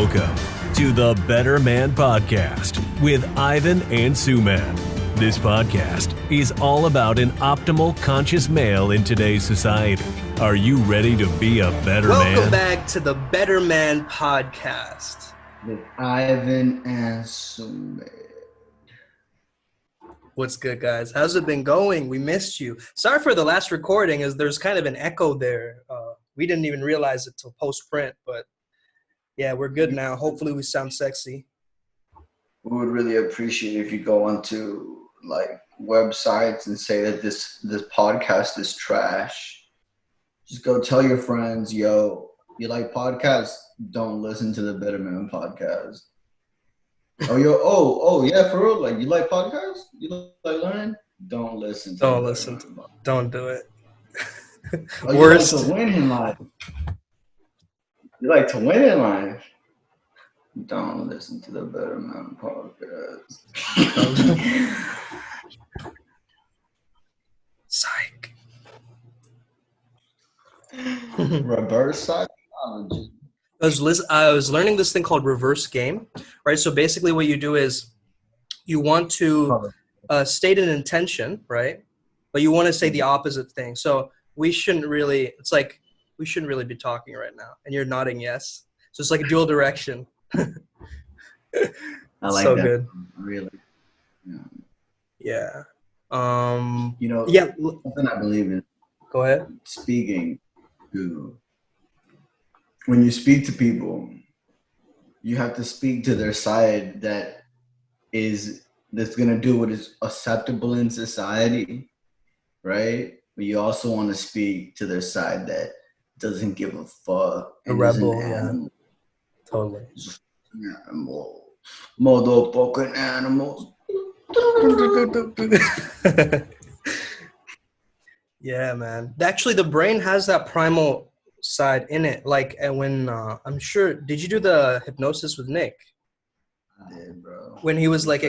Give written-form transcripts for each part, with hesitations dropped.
Welcome to the Better Man Podcast with Ivan and Suman. This podcast is all about an optimal conscious male in today's society. Are you ready to be a better man? Welcome back to the Better Man Podcast with Ivan and Suman. What's good, guys? How's it been going? We missed you. Sorry for the last recording, as there's kind of an echo there. We didn't even realize it till post-print, but yeah, we're good now. Hopefully we sound sexy. We would really appreciate if you go onto like websites and say that this podcast is trash. Just go tell your friends, yo, you like podcasts? Don't listen to the Better Man Podcast. Oh yeah, for real? Like, you like podcasts? You like learning? Don't listen. Don't listen. Don't do it. Oh, Worst. You like to win in life. You like to win in life. Don't listen to the Better Man Podcast. Psych. Reverse psychology. I was learning this thing called reverse game, right? So basically what you do is you want to state an intention, right? But you want to say the opposite thing. So we shouldn't really be talking right now. And you're nodding yes. So it's like a dual direction. I like so that. Good. Really. Yeah. Yeah. Something I believe in. Go ahead. Speaking to, when you speak to people, you have to speak to their side that's gonna do what is acceptable in society, right? But you also want to speak to their side that doesn't give a fuck. A rebel, yeah. Totally. Animal. Motherfucking animals. Yeah, man. Actually, the brain has that primal side in it. Like, and when I'm sure, did you do the hypnosis with Nick? I did, bro. When he was like,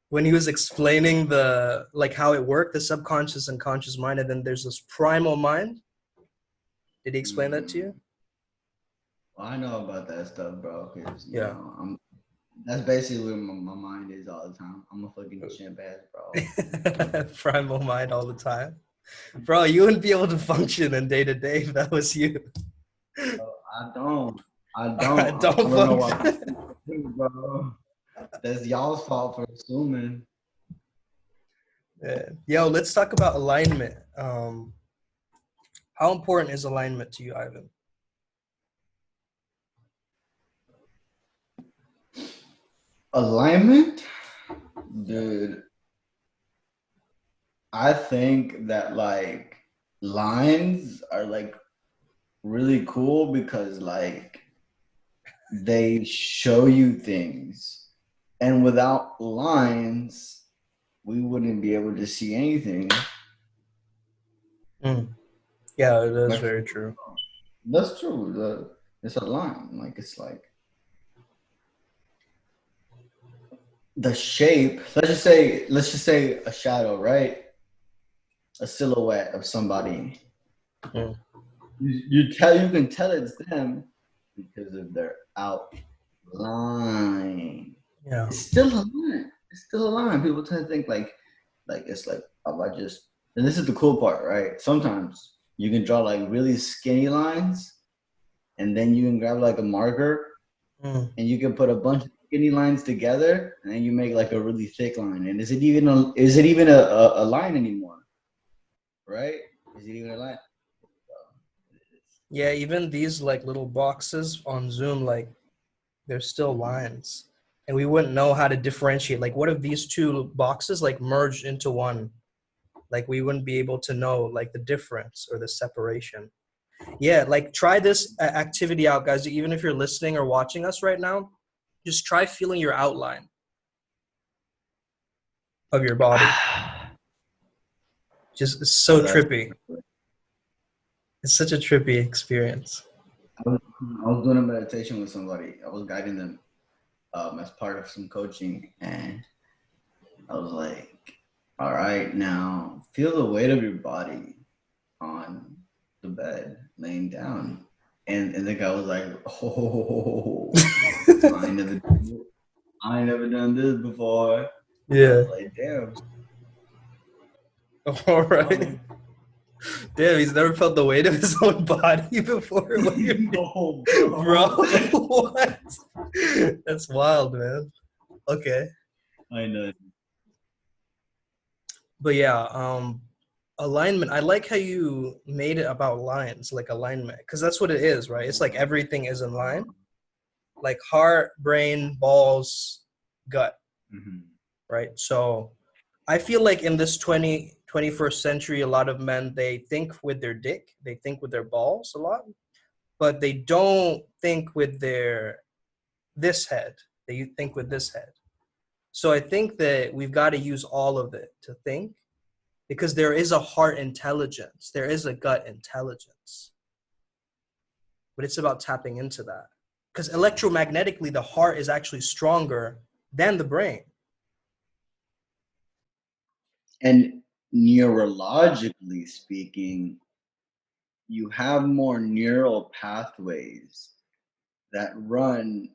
when he was explaining the how it worked, the subconscious and conscious mind, and then there's this primal mind. Did he explain that to you? Well, I know about that stuff, bro. Cause yeah, that's basically where my mind is all the time. I'm a fucking chimpanzee, bro. Primal mind all the time. Bro, you wouldn't be able to function in day to day if that was you. Bro, I don't know what bro. That's y'all's fault for assuming. Yeah. Yo, let's talk about alignment. How important is alignment to you, Ivan? Alignment? Dude. I think that like lines are like really cool because like they show you things, and without lines we wouldn't be able to see anything. Yeah, it is very true. That's true. It's a line. Like, it's like the shape. Let's just say a shadow, right? A silhouette of somebody. You can tell it's them because of their outline. Yeah, it's still a line. People tend to think like it's like, oh, and this is the cool part, right? Sometimes you can draw like really skinny lines, and then you can grab like a marker, and you can put a bunch of skinny lines together, and then you make like a really thick line. And is it even a line anymore? Right? Is it even a line? Yeah, even these like little boxes on Zoom, like they're still lines, and we wouldn't know how to differentiate. Like, what if these two boxes like merged into one? Like, we wouldn't be able to know like the difference or the separation. Yeah, like try this activity out, guys. Even if you're listening or watching us right now, just try feeling your outline of your body. Just, it's so trippy. It's such a trippy experience. I was doing a meditation with somebody. I was guiding them as part of some coaching, and I was like, all right, now feel the weight of your body on the bed, laying down. And the guy was like, oh, I ain't never done this before. I Yeah. was like, damn. All right. Damn, he's never felt the weight of his own body before. What do you mean? No, Bro, what? That's wild, man. Okay. I know. But yeah, alignment. I like how you made it about lines, like alignment, because that's what it is, right? It's like everything is in line, like heart, brain, balls, gut, Mm-hmm. right? So I feel like in this 21st century, a lot of men, they think with their dick, they think with their balls a lot, but they don't think with this head. They think with this head. So I think that we've got to use all of it to think, because there is a heart intelligence, there is a gut intelligence, but it's about tapping into that. Because electromagnetically, the heart is actually stronger than the brain. And neurologically speaking, you have more neural pathways that run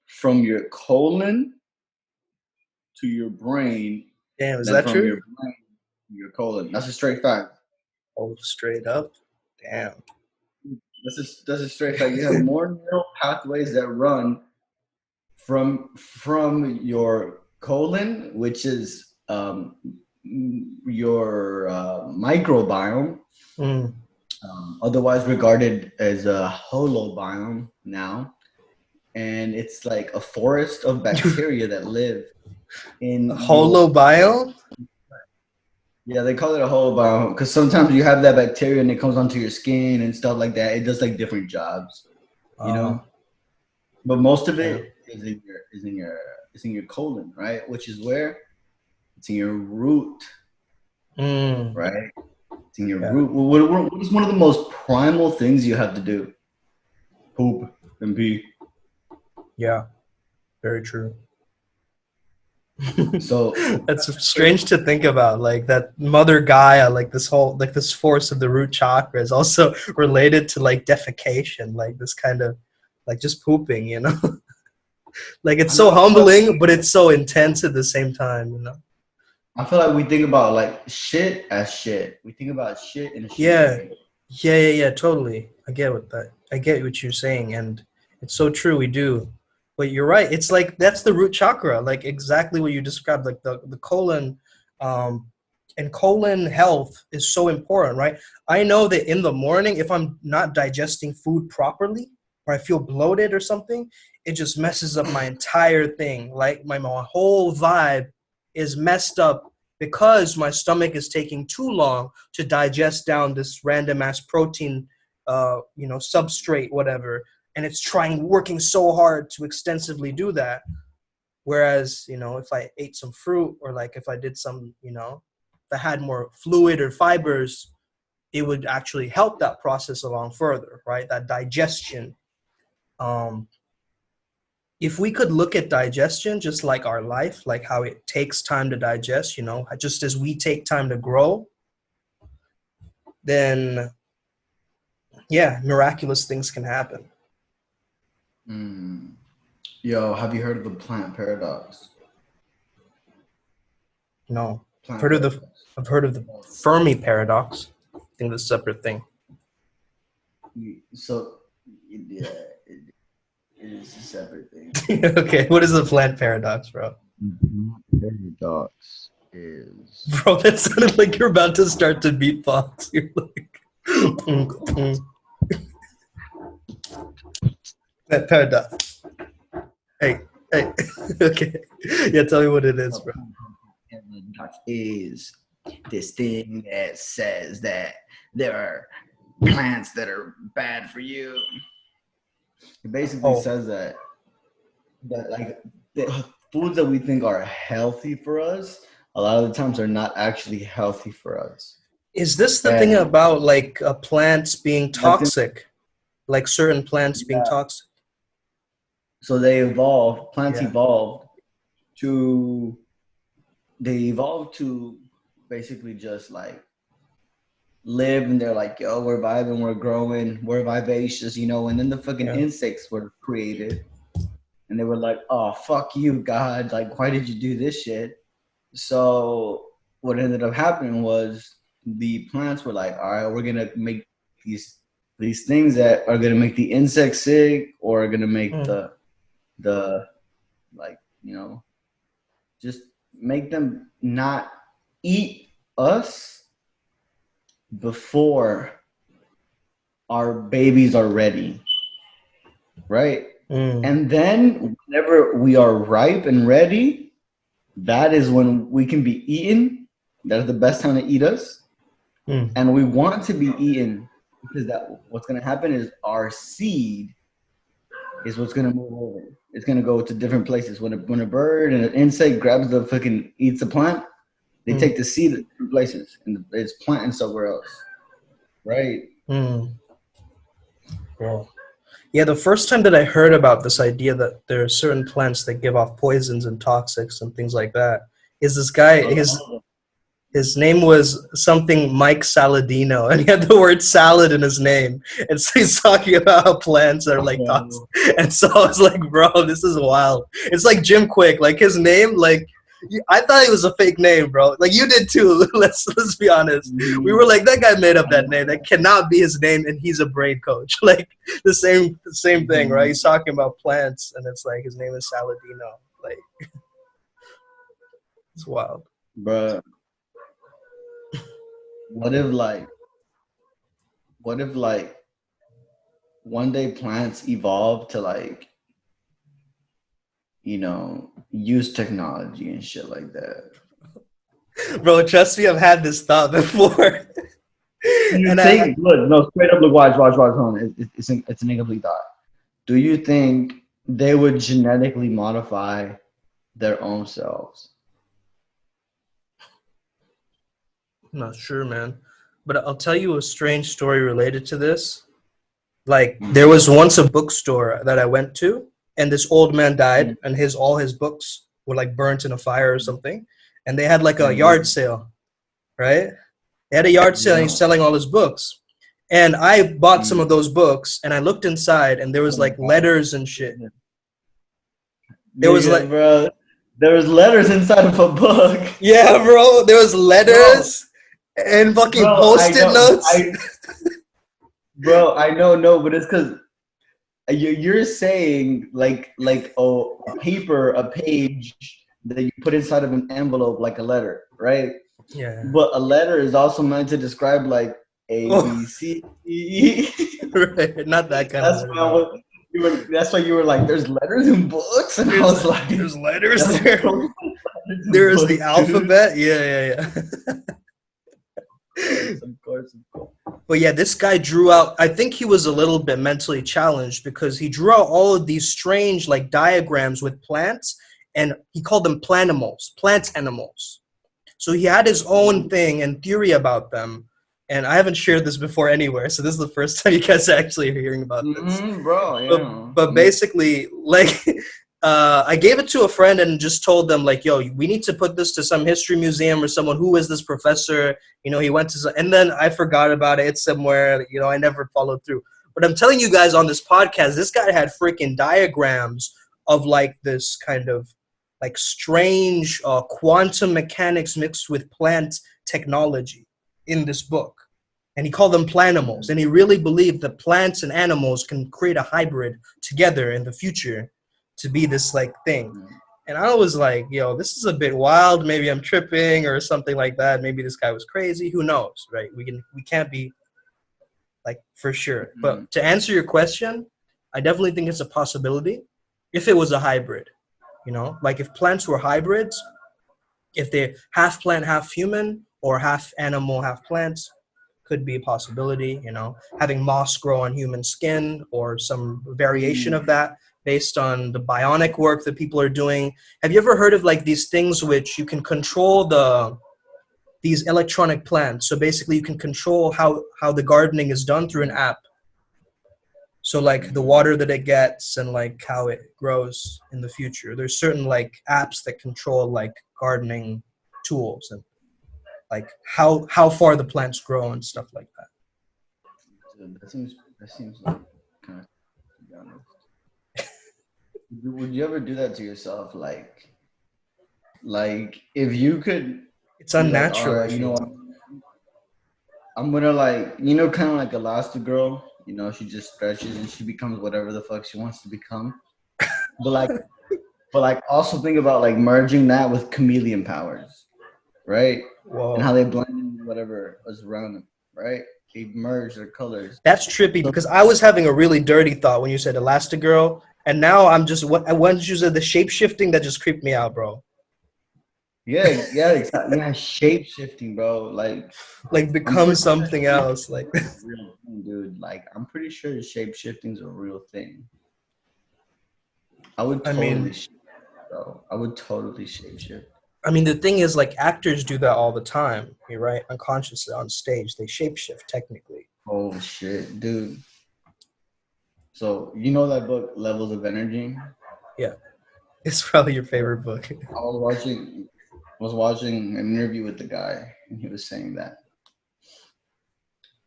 from your colon to your brain Damn, is than that from your true? brain to your colon. That's a straight fact. Oh, straight up. Damn. That's a straight fact. You have more neural pathways that run from your colon, which is your microbiome, Mm. otherwise regarded as a holobiome now, and it's like a forest of bacteria that live in your. Holobiome? Yeah, they call it a holobiome because sometimes you have that bacteria and it comes onto your skin and stuff like that. It does like different jobs, you know. But most of Yeah. it is in your colon, right? Which is where it's in your root, Mm. right? It's in your Yeah. root. What is one of the most primal things you have to do? Poop and pee. Yeah. Very true. So That's strange to think about. Like that mother Gaia, like this force of the root chakra is also related to like defecation, like this kind of like just pooping, you know? Like it's so humbling, but it's so intense at the same time, you know? I feel like we think about like shit as shit. We think about shit in a shit Yeah. way. Yeah, totally. I get what you're saying, and it's so true. We do, but you're right. It's like that's the root chakra, like exactly what you described, like the colon, um, and colon health is so important, right? I know that in the morning, if I'm not digesting food properly, or I feel bloated or something, it just messes up my entire thing. Like my whole vibe is messed up because my stomach is taking too long to digest down this random ass protein, substrate, whatever, and it's working so hard to extensively do that. Whereas, if I ate some fruit, or like if I did some, if I had more fluid or fibers, it would actually help that process along further, right? That digestion. Um, if we could look at digestion just like our life, like how it takes time to digest, just as we take time to grow, then yeah, miraculous things can happen. Yo, have you heard of the plant paradox? No, I've Plant heard of paradox. I've heard of the Fermi paradox. I think that's a separate thing. So, yeah, it is a separate thing. Okay, what is the plant paradox, bro? Paradox is. Bro, that sounded like you're about to start to beatbox. You're like, that paradox. Hey. Okay. Yeah, tell me what it is, bro. Paradox is this thing that says that there are plants that are bad for you. It basically says that like the foods that we think are healthy for us, a lot of the times are not actually healthy for us. Is this the thing about like plants being toxic? Like certain plants being toxic? So plants evolved to basically just like live, and they're like, yo, we're vibing, we're growing, we're vivacious, you know. And then the fucking Yeah. insects were created, and they were like, oh, fuck you, God. Like, why did you do this shit? So what ended up happening was the plants were like, all right, we're gonna make these things that are gonna make the insects sick, or are gonna make the like, you know, just make them not eat us before our babies are ready, right? And then whenever we are ripe and ready, that is when we can be eaten. That is the best time to eat us. And we want to be eaten because that what's going to happen is our seed is what's going to move over. It's going to go to different places. When a bird and an insect grabs the fucking eats the plant, they take the seed to different places and it's planting somewhere else, right? Cool. Yeah, the first time that I heard about this idea that there are certain plants that give off poisons and toxics and things like that is this guy, his name was something Mike Saladino, and he had the word salad in his name. And so he's talking about how plants are like toxic. And so I was like, bro, this is wild. It's like Jim Quick, like his name, like I thought it was a fake name, bro. Like you did too. Let's be honest. We were like, that guy made up that name. That cannot be his name, and he's a brain coach. Like the same thing, right? He's talking about plants, and it's like his name is Saladino. Like it's wild, bro. What if one day plants evolve to like, you know, use technology and shit like that? Bro, trust me, I've had this thought before. You think? Look, no, straight up. Look, watch. Hold on. It's an incomplete thought. Do you think they would genetically modify their own selves? I'm not sure, man. But I'll tell you a strange story related to this. Like, there was once a bookstore that I went to, and this old man died, and all his books were like burnt in a fire or something. And they had like a yard sale, right? They had a yard sale, and he's selling all his books. And I bought some of those books, and I looked inside, and there was like letters and shit. There was like, bro, there was letters inside of a book. Yeah, bro, there was letters and fucking post-it notes. Bro, I know, but it's because you're saying like a page that you put inside of an envelope like a letter, right? Yeah. But a letter is also meant to describe like A, B, C, D, E. Right, not that kind of letter. That's why you were like, there's letters in books? And I was like, there's letters there. There is the alphabet. Yeah. Of course. But yeah, this guy drew out, I think he was a little bit mentally challenged because he drew out all of these strange like diagrams with plants, and he called them plantimals, plant animals. So he had his own thing and theory about them. And I haven't shared this before anywhere, so this is the first time you guys are actually hearing about this. Bro, yeah. But basically, like, I gave it to a friend and just told them, like, yo, we need to put this to some history museum or someone. Who is this professor? You know, he went to, and then I forgot about it. It's somewhere, you know, I never followed through. But I'm telling you guys on this podcast, this guy had freaking diagrams of, like, this kind of, like, strange quantum mechanics mixed with plant technology in this book. And he called them plantimals. And he really believed that plants and animals can create a hybrid together in the future to be this like thing. And I was like, yo, this is a bit wild. Maybe I'm tripping or something like that. Maybe this guy was crazy. Who knows, right? We can't be like for sure. But to answer your question, I definitely think it's a possibility if it was a hybrid. You know, like if plants were hybrids, if they're half plant, half human, or half animal, half plants, could be a possibility. You know, having moss grow on human skin or some variation of that based on the bionic work that people are doing. Have you ever heard of like these things which you can control these electronic plants? So basically you can control how the gardening is done through an app. So like the water that it gets and like how it grows in the future. There's certain like apps that control like gardening tools. And like how far the plants grow and stuff like that. Dude, that seems like kind of, to be honest. Would you ever do that to yourself? Like if you could It's be like, all unnatural. right, I you know feel. what? I'm gonna kind of like Elastigirl. You know, she just stretches and she becomes whatever the fuck she wants to become. But also think about like merging that with chameleon powers, right? And how Whoa. they blend in whatever is around them, right? They merge their colors. That's trippy So because I was having a really dirty thought when you said Elastigirl, and now I'm just once you said the shape shifting, that just creeped me out, bro. yeah, exactly. Yeah, shape shifting, bro. Like I'm become pretty sure something else. Like shape-shifting is a real thing, dude. Like I'm pretty sure shape shifting is a real thing. I would I totally, mean, bro. I would totally shape shift. the thing is, like actors do that all the time. You're right, unconsciously on stage, they shapeshift technically. Oh shit, dude. So you know that book, Levels of Energy? Yeah, it's probably your favorite book. I was watching an interview with the guy, and he was saying that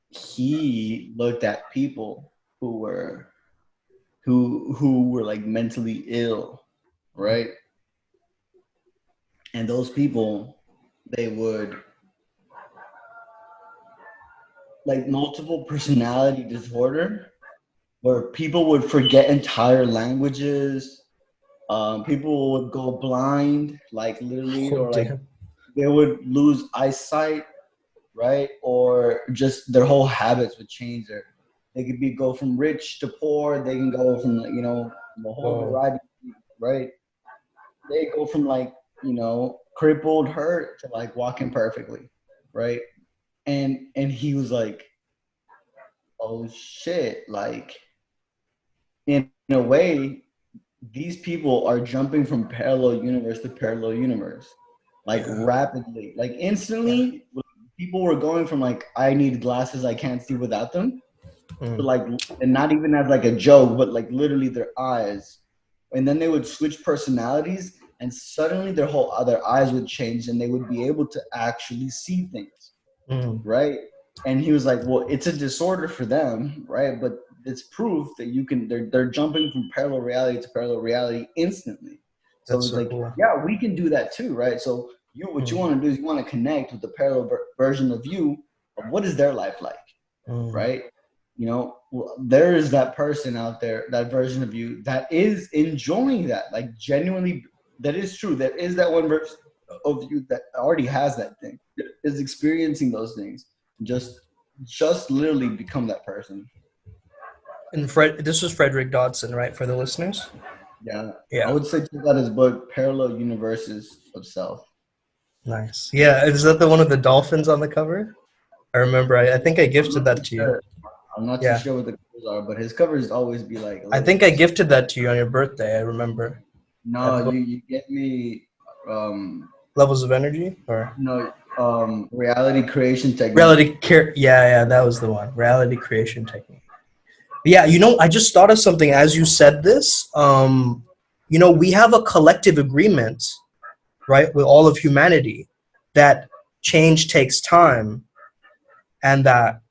he looked at people who were like mentally ill, right? And those people, they would like multiple personality disorder, where people would forget entire languages. People would go blind, like literally, Oh or like damn. they would lose eyesight, right? Or just their whole habits would change. They could go from rich to poor. They can go from the whole Whoa. variety, right? They go from crippled, hurt to like walking perfectly, right? And he was like, oh shit, like in a way, these people are jumping from parallel universe to parallel universe, like Yeah. rapidly, like Yeah. instantly. People were going from like, I need glasses, I can't see without them, to Mm. like, and not even as like a joke, but like literally their eyes. And then they would switch personalities, and suddenly their eyes would change, and they would be able to actually see things, Mm. right? And he was like, well, it's a disorder for them, right? But it's proof that they're jumping from parallel reality to parallel reality instantly. So That's it's so like, cool. yeah, we can do that too, right? So what you Mm. want to do is you want to connect with the parallel version of you, of what is their life like, Mm. right? There is that person out there, that version of you that is enjoying that, like genuinely. That is true. There is that one version of you that already has that thing, is experiencing those things. Just literally become that person. And this was Frederick Dodson, right, for the listeners? Yeah, I Yeah. would say check out his book, Parallel Universes of Self. Nice. Yeah, is that the one with the dolphins on the cover? I remember. I think I I'm gifted not too that to you. sure. I'm not too Yeah. sure what the covers are, but his covers always be like a I little think I bit. gifted that to you on your birthday. I remember No, that book, you get me. Levels of Energy, or No, reality creation technique. Reality Care. Yeah, that was the one. Reality Creation Technique. Yeah, I just thought of something as you said this. We have a collective agreement, right, with all of humanity, that change takes time, and that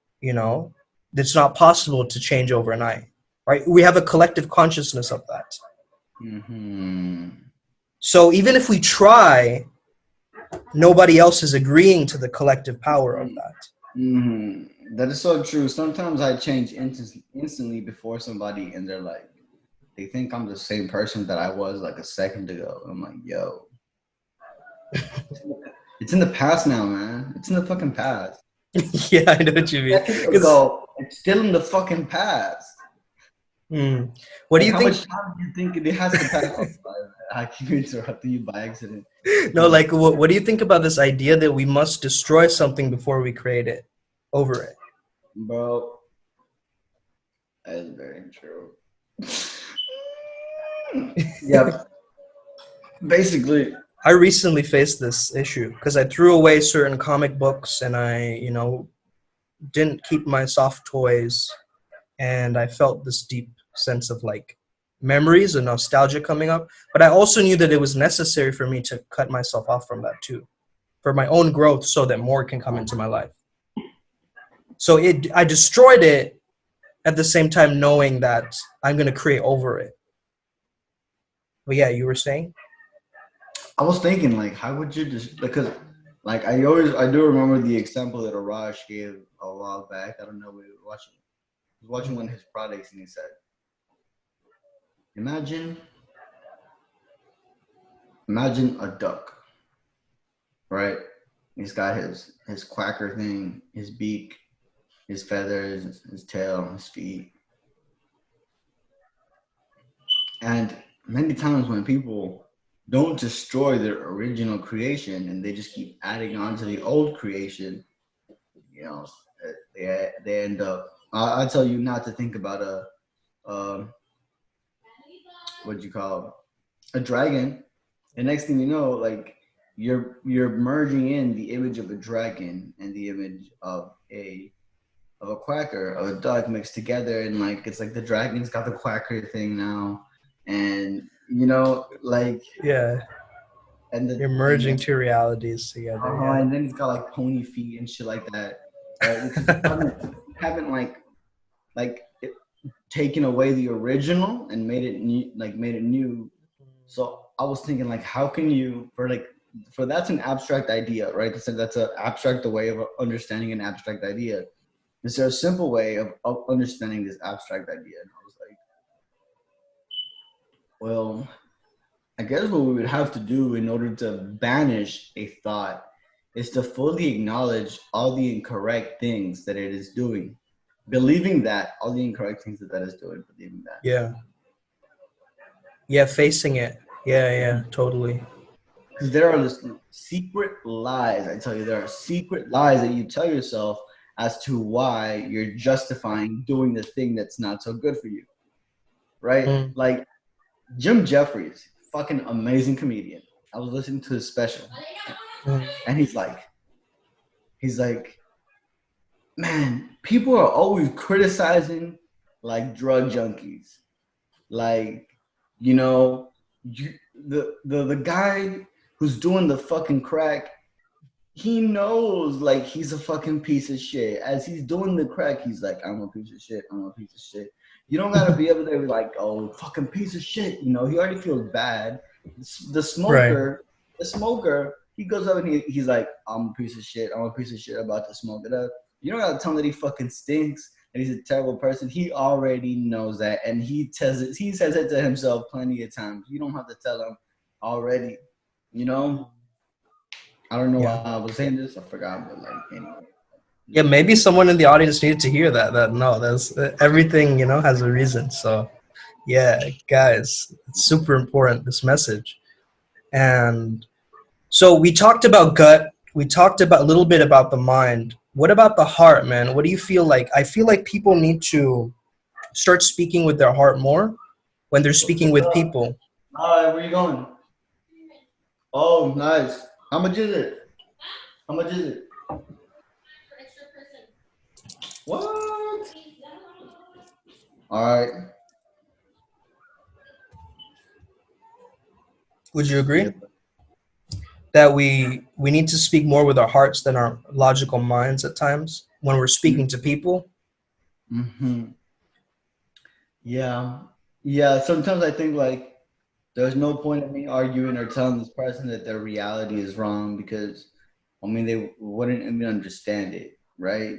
it's not possible to change overnight, right? We have a collective consciousness of that. Hmm. So even if we try, nobody else is agreeing to the collective power of that. Hmm. That is so true. Sometimes I change instantly before somebody, and they think I'm the same person that I was like a second ago. I'm like, yo, it's in the past now, man. It's in the fucking past. Yeah, I know what you mean. Second Because ago, it's still in the fucking past. what do Like, you how think? much time do you think it has to pass? I keep interrupting you by accident. No, like what do you think about this idea that we must destroy something before we create it over it? Bro, that is very true. Yep. Basically, I recently faced this issue because I threw away certain comic books and I, didn't keep my soft toys, and I felt this deep sense of like memories and nostalgia coming up. But I also knew that it was necessary for me to cut myself off from that too. for my own growth so that more can come into my life. So I destroyed it at the same time knowing that I'm going to create over it. But yeah, you were saying? I was thinking, like, how would you just, because, like, I do remember the example that Arash gave a while back. I don't know, we were watching one of his products, and he said, imagine a duck, right? He's got his quacker thing, his beak, his feathers, his tail, his feet. And many times when people don't destroy their original creation and they just keep adding on to the old creation, you know, they end up. I tell you not to think about what do you call a dragon. And next thing you know, like you're merging in the image of a dragon and the image of a quacker, of a duck mixed together, and like it's like the dragon's got the quacker thing now, and you know, like Yeah. and You're merging two realities together. Yeah. And then he's got like pony feet and shit like that, right? Because you haven't like taken away the original and made it new. So I was thinking, like, how can you for that's an abstract idea, right? That's an abstract way of understanding an abstract idea. Is there a simple way of understanding this abstract idea? And I was like, well, I guess what we would have to do in order to banish a thought is to fully acknowledge all the incorrect things that it is doing. Believing that, all the incorrect things that is doing, believing that. Yeah. Yeah, facing it. Yeah, totally. Because there are this secret lies, I tell you, there are secret lies that you tell yourself as to why you're justifying doing the thing that's not so good for you, right? Like Jim Jeffries, fucking amazing comedian. I was listening to his special, and he's like, man, people are always criticizing like drug junkies, like, you know, the guy who's doing the fucking crack, he knows like he's a fucking piece of shit. As he's doing the crack, he's like, I'm a piece of shit. I'm a piece of shit. You don't gotta be able to be like, oh, fucking piece of shit. You know, he already feels bad. The smoker, he goes up and he's like, I'm a piece of shit. I'm a piece of shit about to smoke it up. You don't gotta tell him that he fucking stinks and he's a terrible person. He already knows that, and he says it to himself plenty of times. You don't have to tell him already. You know. I don't know why I was saying this. I forgot, but like anyway. Yeah, maybe someone in the audience needed to hear that. There's everything, you know, has a reason. So, yeah, guys, it's super important, this message. And so we talked about gut. We talked about a little bit about the mind. What about the heart, man? What do you feel like? I feel like people need to start speaking with their heart more when they're speaking with people. All right, where you going? Oh, nice. How much is it? What? All right. Would you agree that we need to speak more with our hearts than our logical minds at times when we're speaking to people? Mm-hmm. Yeah. Sometimes I think like there's no point in me arguing or telling this person that their reality is wrong, because I mean they wouldn't even understand it, right?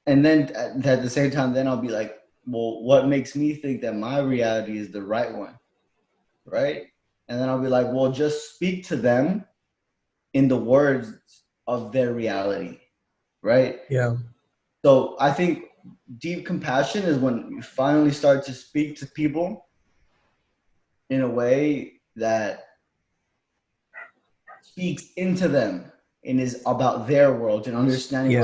And then at the same time, then I'll be like, well, what makes me think that my reality is the right one, right? And then I'll be like, well, just speak to them in the words of their reality, right? Yeah. So I think deep compassion is when you finally start to speak to people in a way that speaks into them and is about their world and understanding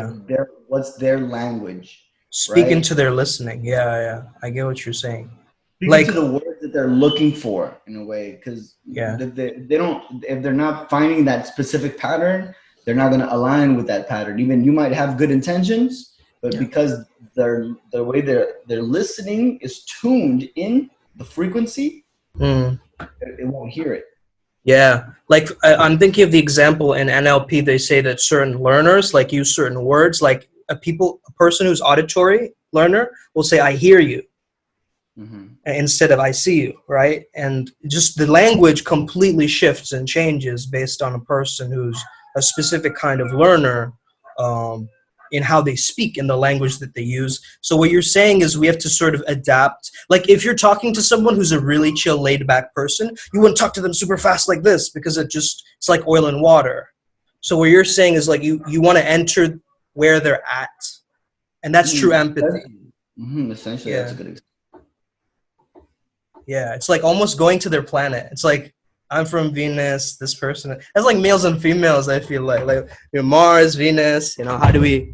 what's their language. Speak right? into their listening. Yeah. I get what you're saying. Speak like to the words that they're looking for in a way, because they don't, if they're not finding that specific pattern, they're not going to align with that pattern. Even you might have good intentions, but because the way they're listening is tuned in the frequency, it won't hear it. Yeah, like I'm thinking of the example in NLP. They say that certain learners like use certain words. Like a person who's auditory learner will say, "I hear you," Mm-hmm. instead of "I see you," right? And just the language completely shifts and changes based on a person who's a specific kind of learner, um, in how they speak in the language that they use. So what you're saying is we have to sort of adapt. Like if you're talking to someone who's a really chill, laid back person, you wouldn't talk to them super fast like this because it's like oil and water. So what you're saying is like you want to enter where they're at, and that's true empathy. Essentially, that's Yeah. a good example. Yeah, it's like almost going to their planet. It's like I'm from Venus. This person. It's like males and females. I feel like Mars, Venus. How do we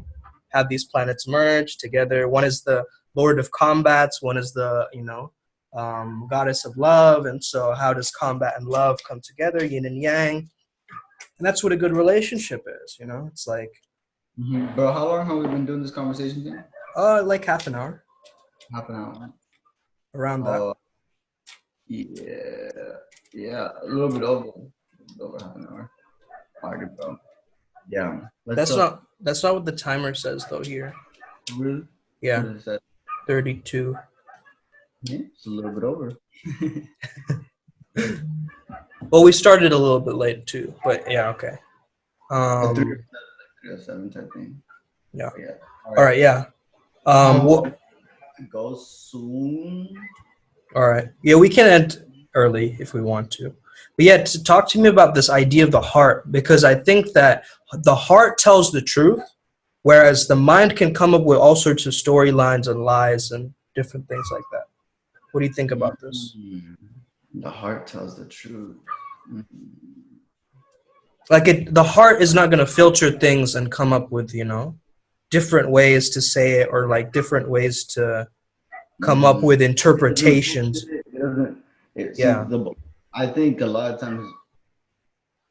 have these planets merge together? One is the Lord of Combats. One is the goddess of love. And so, how does combat and love come together? Yin and yang. And that's what a good relationship is. It's like Bro, how long have we been doing this conversation thing? like half an hour Half an hour. around that. Yeah, a little bit over half an hour. Alright, bro. Yeah. That's not what the timer says though here. Really? Yeah, What is that? 32. Yeah, it's a little bit over. Well, we started a little bit late too, but yeah, okay. 3 or 7 type thing. Yeah. Yeah. All right. Yeah. Go soon. All right. Yeah, we can end early if we want to. But yeah, to talk to me about this idea of the heart, because I think that the heart tells the truth, whereas the mind can come up with all sorts of storylines and lies and different things like that. What do you think about this? The heart tells the truth. Like the heart is not going to filter things and come up with, different ways to say it or like different ways to come up with interpretations. Yeah. I think a lot of times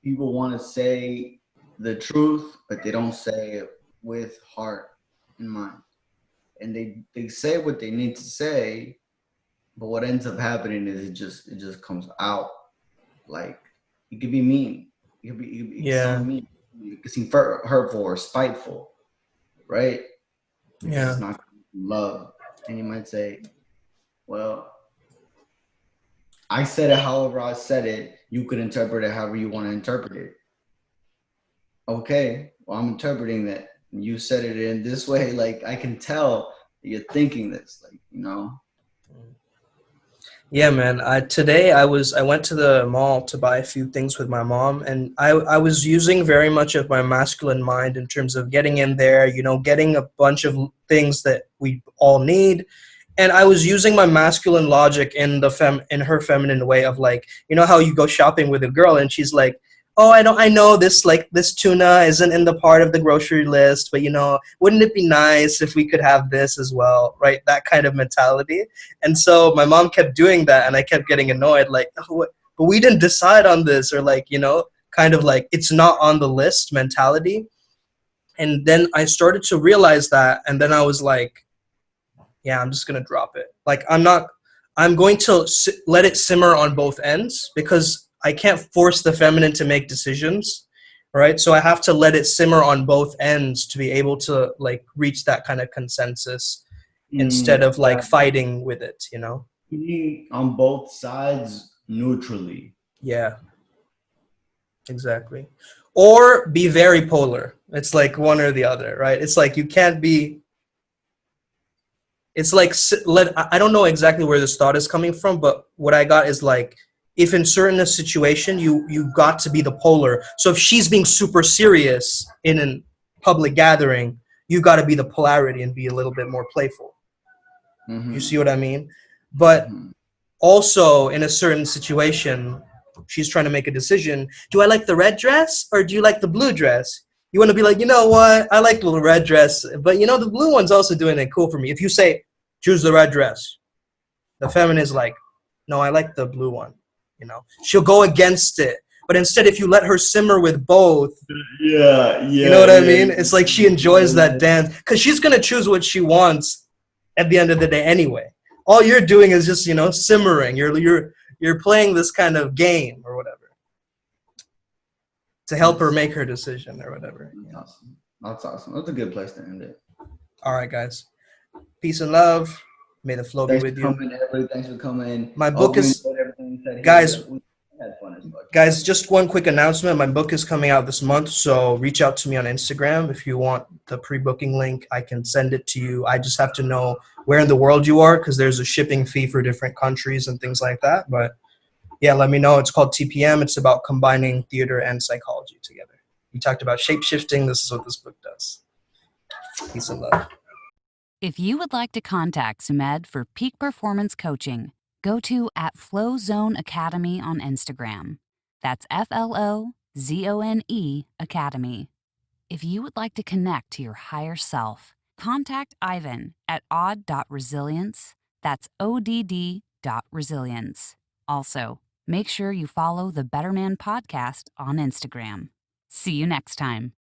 people want to say the truth, but they don't say it with heart in mind. And they say what they need to say, but what ends up happening is it just comes out. Like it could be mean. It could sound mean. It could seem hurtful or spiteful, right? Yeah. It's not love. And you might say, well, I said it however I said it. You could interpret it however you want to interpret it. Okay, well, I'm interpreting that. You said it in this way. Like, I can tell that you're thinking this, Yeah, man. Today I went to the mall to buy a few things with my mom, and I was using very much of my masculine mind in terms of getting in there, getting a bunch of things that we all need. And I was using my masculine logic in her feminine way of like, how you go shopping with a girl and she's like, oh, I know this tuna isn't in the part of the grocery list, but wouldn't it be nice if we could have this as well, right? That kind of mentality. And so my mom kept doing that, and I kept getting annoyed, like, oh, but we didn't decide on this, or like, kind of like it's not on the list mentality. And then I started to realize that, and then I was like, yeah, I'm just gonna drop it. Like I'm going to let it simmer on both ends, because I can't force the feminine to make decisions, right? So I have to let it simmer on both ends to be able to like reach that kind of consensus instead of like fighting with it, On both sides, neutrally. Yeah, exactly. Or be very polar. It's like one or the other, right? It's like you can't be. It's like I don't know exactly where this thought is coming from, but what I got is like, if in certain situation you got to be the polar. So if she's being super serious in a public gathering, you got to be the polarity and be a little bit more playful. Mm-hmm. You see what I mean? But also in a certain situation, she's trying to make a decision. Do I like the red dress or do you like the blue dress? You want to be like, you know what? I like the red dress, but the blue one's also doing it cool for me. If you say, choose the red dress, the feminine is like, no, I like the blue one. She'll go against it. But instead, if you let her simmer with both, yeah, you know what I mean? It's like she enjoys that dance, because she's going to choose what she wants at the end of the day anyway. All you're doing is just, simmering. You're playing this kind of game or whatever. to help her make her decision or whatever. That's awesome. That's awesome. That's a good place to end it. All right, guys. Peace and love. May the flow Thanks be with for you. coming, everybody. Thanks for coming. My book is, guys. We had fun as much. Guys, just one quick announcement. My book is coming out this month, so reach out to me on Instagram if you want the pre-booking link. I can send it to you. I just have to know where in the world you are because there's a shipping fee for different countries and things like that. But yeah, let me know. It's called TPM. It's about combining theater and psychology together. We talked about shape-shifting. This is what this book does. Peace and love. If you would like to contact Sumed for peak performance coaching, go to @FlowZone Academy on Instagram. That's FLOZONE Academy. If you would like to connect to your higher self, contact Ivan at odd.resilience. That's ODD.resilience. Also, make sure you follow the Better Man podcast on Instagram. See you next time.